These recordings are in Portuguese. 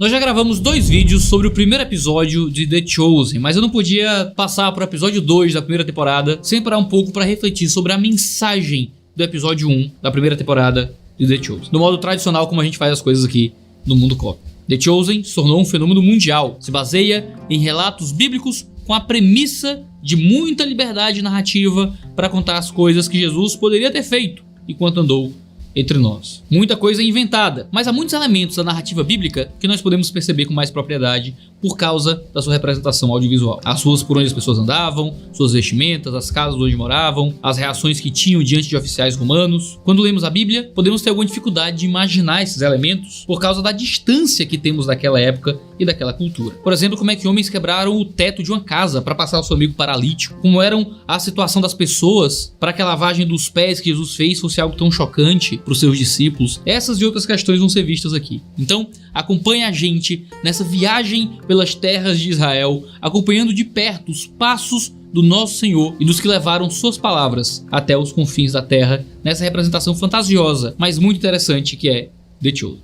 Nós já gravamos 2 vídeos sobre o primeiro episódio de The Chosen, mas eu não podia passar para o episódio 2 da primeira temporada sem parar um pouco para refletir sobre a mensagem do episódio 1 da primeira temporada de The Chosen, do modo tradicional como a gente faz as coisas aqui no Mundo Cop. The Chosen se tornou um fenômeno mundial, se baseia em relatos bíblicos com a premissa de muita liberdade narrativa para contar as coisas que Jesus poderia ter feito enquanto andou entre nós. Muita coisa é inventada, mas há muitos elementos da narrativa bíblica que nós podemos perceber com mais propriedade por causa da sua representação audiovisual. As ruas por onde as pessoas andavam, suas vestimentas, as casas onde moravam, as reações que tinham diante de oficiais romanos. Quando lemos a Bíblia, podemos ter alguma dificuldade de imaginar esses elementos por causa da distância que temos daquela época e daquela cultura. Por exemplo, como é que homens quebraram o teto de uma casa para passar ao seu amigo paralítico? Como eram a situação das pessoas para que a lavagem dos pés que Jesus fez fosse algo tão chocante para os seus discípulos? Essas e outras questões vão ser vistas aqui. Então, acompanhe a gente nessa viagem pelas terras de Israel, acompanhando de perto os passos do nosso Senhor e dos que levaram suas palavras até os confins da terra, nessa representação fantasiosa, mas muito interessante que é The Chosen.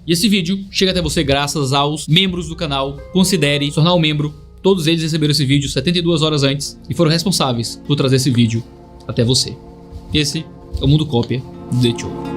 E esse vídeo chega até você graças aos membros do canal. Considere se tornar um membro. Todos eles receberam esse vídeo 72 horas antes e foram responsáveis por trazer esse vídeo até você. Esse é o Mundo Cópia do The Chosen.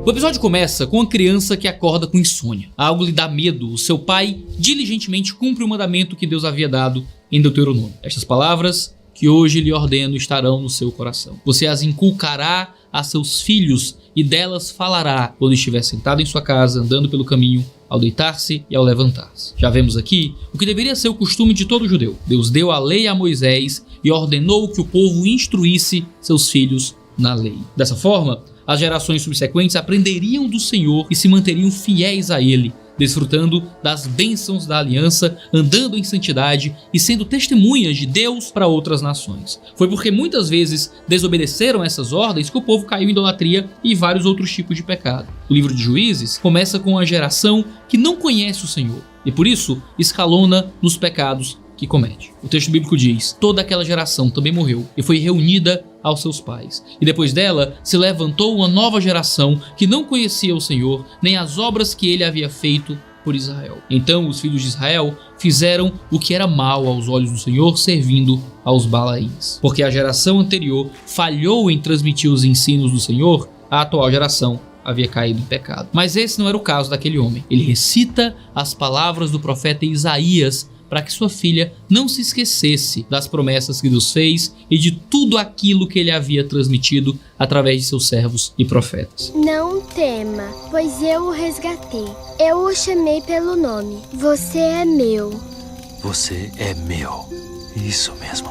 O episódio começa com uma criança que acorda com insônia. Algo lhe dá medo. O seu pai diligentemente cumpre o mandamento que Deus havia dado em Deuteronômio. Estas palavras que hoje lhe ordeno estarão no seu coração. Você as inculcará a seus filhos e delas falará quando estiver sentado em sua casa, andando pelo caminho, ao deitar-se e ao levantar-se. Já vemos aqui o que deveria ser o costume de todo judeu. Deus deu a lei a Moisés e ordenou que o povo instruísse seus filhos na lei. Dessa forma, as gerações subsequentes aprenderiam do Senhor e se manteriam fiéis a Ele, desfrutando das bênçãos da aliança, andando em santidade e sendo testemunhas de Deus para outras nações. Foi porque muitas vezes desobedeceram essas ordens que o povo caiu em idolatria e vários outros tipos de pecado. O livro de Juízes começa com uma geração que não conhece o Senhor e por isso escalona nos pecados que comete. O texto bíblico diz: toda aquela geração também morreu e foi reunida aos seus pais. E depois dela se levantou uma nova geração que não conhecia o Senhor, nem as obras que ele havia feito por Israel. Então os filhos de Israel fizeram o que era mal aos olhos do Senhor, servindo aos Balaíns. Porque a geração anterior falhou em transmitir os ensinos do Senhor, a atual geração havia caído em pecado. Mas esse não era o caso daquele homem. Ele recita as palavras do profeta Isaías para que sua filha não se esquecesse das promessas que Deus fez e de tudo aquilo que ele havia transmitido através de seus servos e profetas. Não tema, pois eu o resgatei. Eu o chamei pelo nome. Você é meu. Você é meu. Isso mesmo.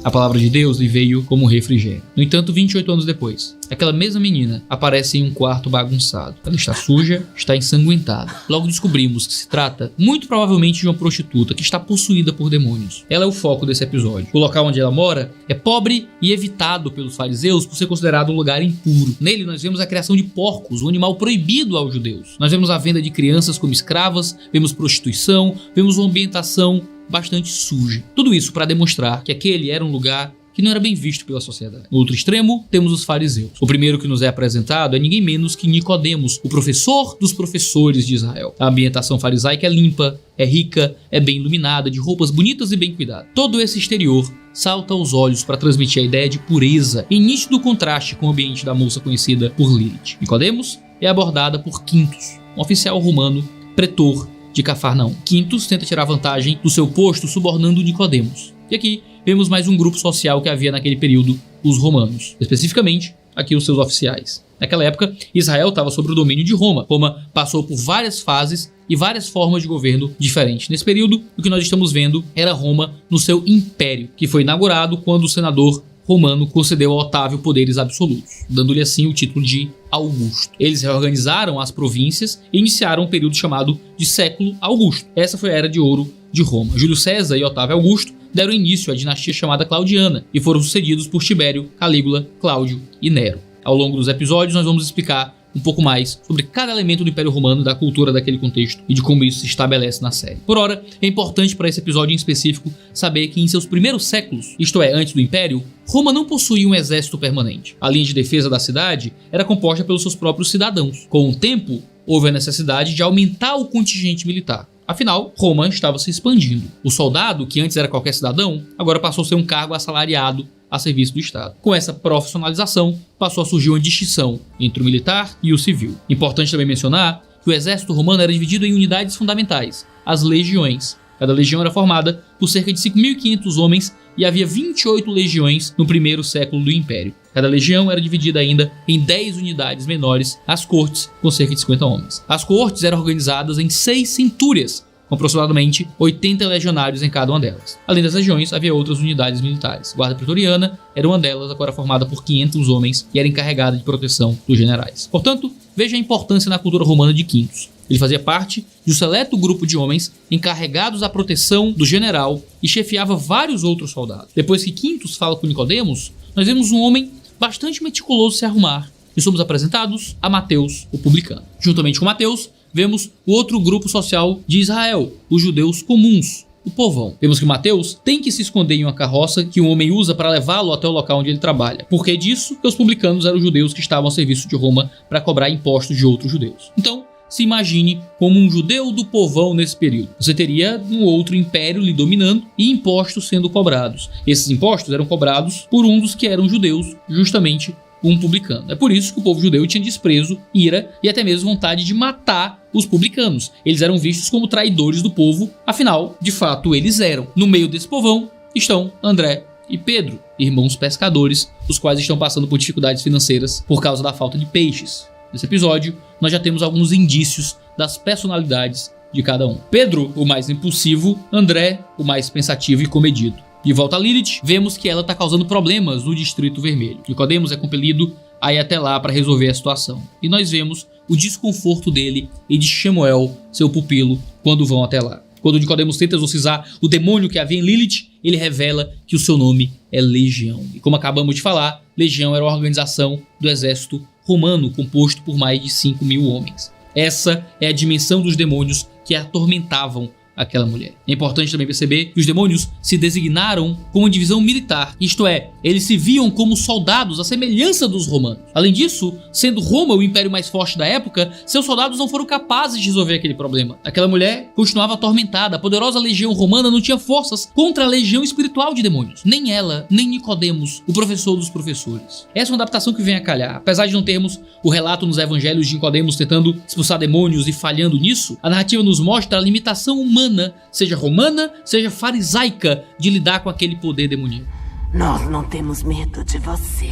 A palavra de Deus lhe veio como refrigério. No entanto, 28 anos depois, aquela mesma menina aparece em um quarto bagunçado. Ela está suja, está ensanguentada. Logo descobrimos que se trata, muito provavelmente, de uma prostituta que está possuída por demônios. Ela é o foco desse episódio. O local onde ela mora é pobre e evitado pelos fariseus por ser considerado um lugar impuro. Nele nós vemos a criação de porcos, um animal proibido aos judeus. Nós vemos a venda de crianças como escravas, vemos prostituição, vemos uma ambientação bastante suja. Tudo isso para demonstrar que aquele era um lugar que não era bem visto pela sociedade. No outro extremo, temos os fariseus. O primeiro que nos é apresentado é ninguém menos que Nicodemos, o professor dos professores de Israel. A ambientação farisaica é limpa, é rica, é bem iluminada, de roupas bonitas e bem cuidadas. Todo esse exterior salta aos olhos para transmitir a ideia de pureza, em nítido contraste com o ambiente da moça conhecida por Lilith. Nicodemos é abordada por Quintus, um oficial romano, pretor de Cafarnaum. Quintus tenta tirar vantagem do seu posto subornando Nicodemos. E aqui vemos mais um grupo social que havia naquele período, os romanos. Especificamente, aqui os seus oficiais. Naquela época, Israel estava sob o domínio de Roma. Roma passou por várias fases e várias formas de governo diferentes. Nesse período, o que nós estamos vendo era Roma no seu império, que foi inaugurado quando o senador romano concedeu a Otávio poderes absolutos, dando-lhe assim o título de Augusto. Eles reorganizaram as províncias e iniciaram um período chamado de Século Augusto. Essa foi a Era de Ouro de Roma. Júlio César e Otávio Augusto deram início à dinastia chamada Claudiana e foram sucedidos por Tibério, Calígula, Cláudio e Nero. Ao longo dos episódios nós vamos explicar um pouco mais sobre cada elemento do Império Romano, da cultura daquele contexto e de como isso se estabelece na série. Por ora, é importante para esse episódio em específico saber que em seus primeiros séculos, isto é, antes do Império, Roma não possuía um exército permanente. A linha de defesa da cidade era composta pelos seus próprios cidadãos. Com o tempo, houve a necessidade de aumentar o contingente militar. Afinal, Roma estava se expandindo. O soldado, que antes era qualquer cidadão, agora passou a ser um cargo assalariado a serviço do Estado. Com essa profissionalização, passou a surgir uma distinção entre o militar e o civil. Importante também mencionar que o exército romano era dividido em unidades fundamentais, as legiões. Cada legião era formada por cerca de 5.500 homens e havia 28 legiões no primeiro século do Império. Cada legião era dividida ainda em 10 unidades menores, as cortes, com cerca de 50 homens. As cortes eram organizadas em 6 centúrias, com aproximadamente 80 legionários em cada uma delas. Além das legiões, havia outras unidades militares. A Guarda Pretoriana era uma delas, agora formada por 500 homens e era encarregada de proteção dos generais. Portanto, veja a importância na cultura romana de Quintus. Ele fazia parte de um seleto grupo de homens encarregados da proteção do general e chefiava vários outros soldados. Depois que Quintus fala com Nicodemos, nós vemos um homem bastante meticuloso se arrumar e somos apresentados a Mateus, o publicano. Juntamente com Mateus, vemos o outro grupo social de Israel, os judeus comuns, o povão. Vemos que Mateus tem que se esconder em uma carroça que um homem usa para levá-lo até o local onde ele trabalha. Por que disso? Porque os publicanos eram judeus que estavam a serviço de Roma para cobrar impostos de outros judeus. Então, se imagine como um judeu do povão nesse período. Você teria um outro império lhe dominando e impostos sendo cobrados. Esses impostos eram cobrados por um dos que eram judeus, justamente um publicano. É por isso que o povo judeu tinha desprezo, ira e até mesmo vontade de matar os publicanos. Eles eram vistos como traidores do povo, afinal, de fato, eles eram. No meio desse povão estão André e Pedro, irmãos pescadores, os quais estão passando por dificuldades financeiras por causa da falta de peixes. Nesse episódio, nós já temos alguns indícios das personalidades de cada um. Pedro, o mais impulsivo, André, o mais pensativo e comedido. De volta a Lilith, vemos que ela está causando problemas no Distrito Vermelho. Nicodemos é compelido a ir até lá para resolver a situação. E nós vemos o desconforto dele e de Shemuel, seu pupilo, quando vão até lá. Quando Nicodemos tenta exorcizar o demônio que havia em Lilith, ele revela que o seu nome é Legião. E como acabamos de falar, Legião era uma organização do exército romano composto por mais de 5.000 homens. Essa é a dimensão dos demônios que atormentavam aquela mulher. É importante também perceber que os demônios se designaram como uma divisão militar, isto é, eles se viam como soldados à semelhança dos romanos. Além disso, sendo Roma o império mais forte da época, seus soldados não foram capazes de resolver aquele problema. Aquela mulher continuava atormentada, a poderosa legião romana não tinha forças contra a legião espiritual de demônios. Nem ela, nem Nicodemos, o professor dos professores. Essa é uma adaptação que vem a calhar. Apesar de não termos o relato nos evangelhos de Nicodemos tentando expulsar demônios e falhando nisso, a narrativa nos mostra a limitação humana, seja romana, seja farisaica, de lidar com aquele poder demoníaco. Nós não temos medo de você.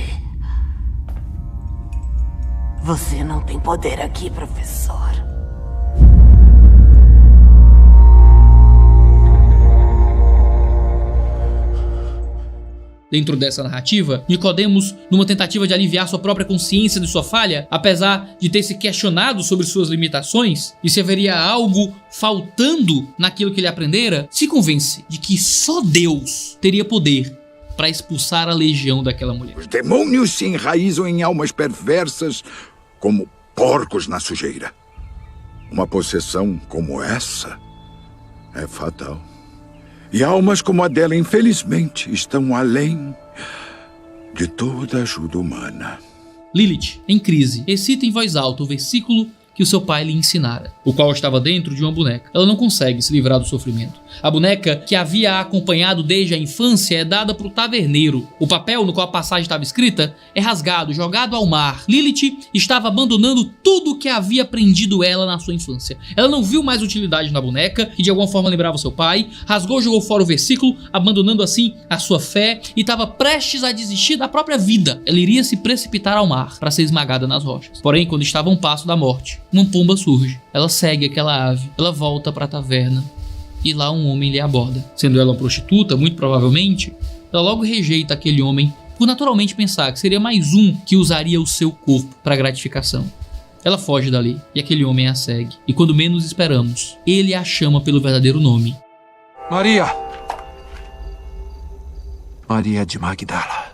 Você não tem poder aqui, professor. Dentro dessa narrativa, Nicodemos, numa tentativa de aliviar sua própria consciência de sua falha, apesar de ter se questionado sobre suas limitações e se haveria algo faltando naquilo que ele aprendera, se convence de que só Deus teria poder para expulsar a legião daquela mulher. Os demônios se enraizam em almas perversas como porcos na sujeira. Uma possessão como essa é fatal. E almas como a dela, infelizmente, estão além de toda ajuda humana. Lilith, em crise, recita em voz alta o versículo que o seu pai lhe ensinara, o qual estava dentro de uma boneca. Ela não consegue se livrar do sofrimento. A boneca, que havia a acompanhado desde a infância, é dada para o taverneiro. O papel no qual a passagem estava escrita é rasgado, jogado ao mar. Lilith estava abandonando tudo o que havia aprendido ela na sua infância. Ela não viu mais utilidade na boneca, que de alguma forma lembrava seu pai, rasgou e jogou fora o versículo, abandonando assim a sua fé, e estava prestes a desistir da própria vida. Ela iria se precipitar ao mar para ser esmagada nas rochas. Porém, quando estava a um passo da morte, uma pomba surge. Ela segue aquela ave, ela volta para a taverna e lá um homem lhe aborda. Sendo ela uma prostituta, muito provavelmente, ela logo rejeita aquele homem por naturalmente pensar que seria mais um que usaria o seu corpo para gratificação. Ela foge dali e aquele homem a segue. E quando menos esperamos, ele a chama pelo verdadeiro nome. Maria! Maria de Magdala.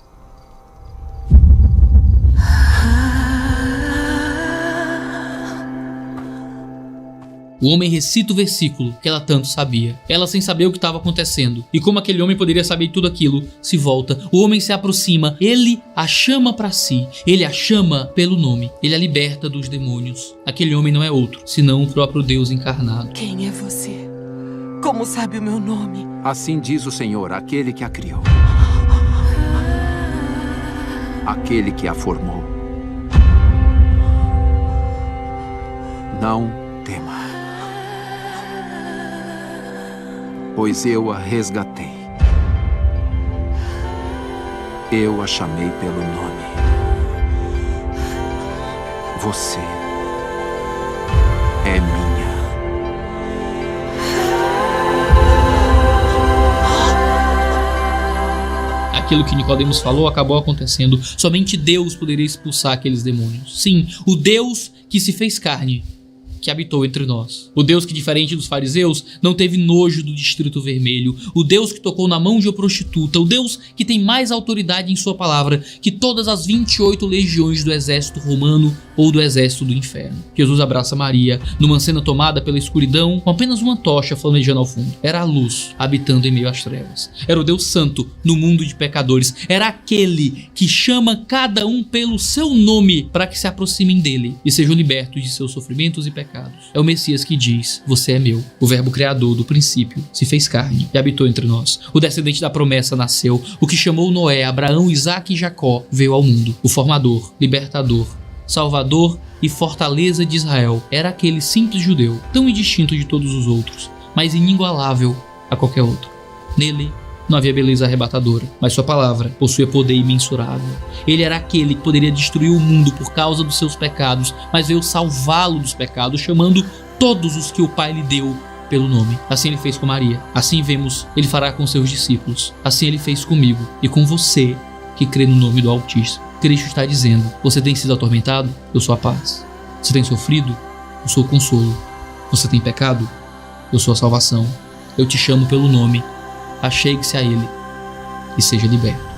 O homem recita o versículo que ela tanto sabia. Ela, sem saber o que estava acontecendo e como aquele homem poderia saber tudo aquilo, se volta. O homem se aproxima, ele a chama para si, ele a chama pelo nome, ele a liberta dos demônios. Aquele homem não é outro, senão o próprio Deus encarnado. Quem é você? Como sabe o meu nome? Assim diz o Senhor, aquele que a criou, aquele que a formou. Não tema, pois eu a resgatei. Eu a chamei pelo nome. Você é minha. Aquilo que Nicodemos falou acabou acontecendo. Somente Deus poderia expulsar aqueles demônios. Sim, o Deus que se fez carne, que habitou entre nós. O Deus que, diferente dos fariseus, não teve nojo do distrito vermelho. O Deus que tocou na mão de uma prostituta. O Deus que tem mais autoridade em sua palavra que todas as 28 legiões do exército romano ou do exército do inferno. Jesus abraça Maria numa cena tomada pela escuridão, com apenas uma tocha flamejando ao fundo. Era a luz habitando em meio às trevas. Era o Deus Santo no mundo de pecadores. Era aquele que chama cada um pelo seu nome para que se aproximem dele e sejam libertos de seus sofrimentos e pecados. É o Messias que diz: você é meu. O verbo criador do princípio se fez carne e habitou entre nós. O descendente da promessa nasceu. O que chamou Noé, Abraão, Isaque e Jacó veio ao mundo. O formador, libertador, salvador e fortaleza de Israel era aquele simples judeu, tão indistinto de todos os outros, mas inigualável a qualquer outro. Nele não havia beleza arrebatadora, mas sua palavra possuía poder imensurável. Ele era aquele que poderia destruir o mundo por causa dos seus pecados, mas veio salvá-lo dos pecados, chamando todos os que o Pai lhe deu pelo nome. Assim ele fez com Maria. Assim vemos, ele fará com seus discípulos. Assim ele fez comigo e com você que crê no nome do Altíssimo. Cristo está dizendo: você tem sido atormentado? Eu sou a paz. Você tem sofrido? Eu sou o consolo. Você tem pecado? Eu sou a salvação. Eu te chamo pelo nome. Achegue-se a ele e seja liberto.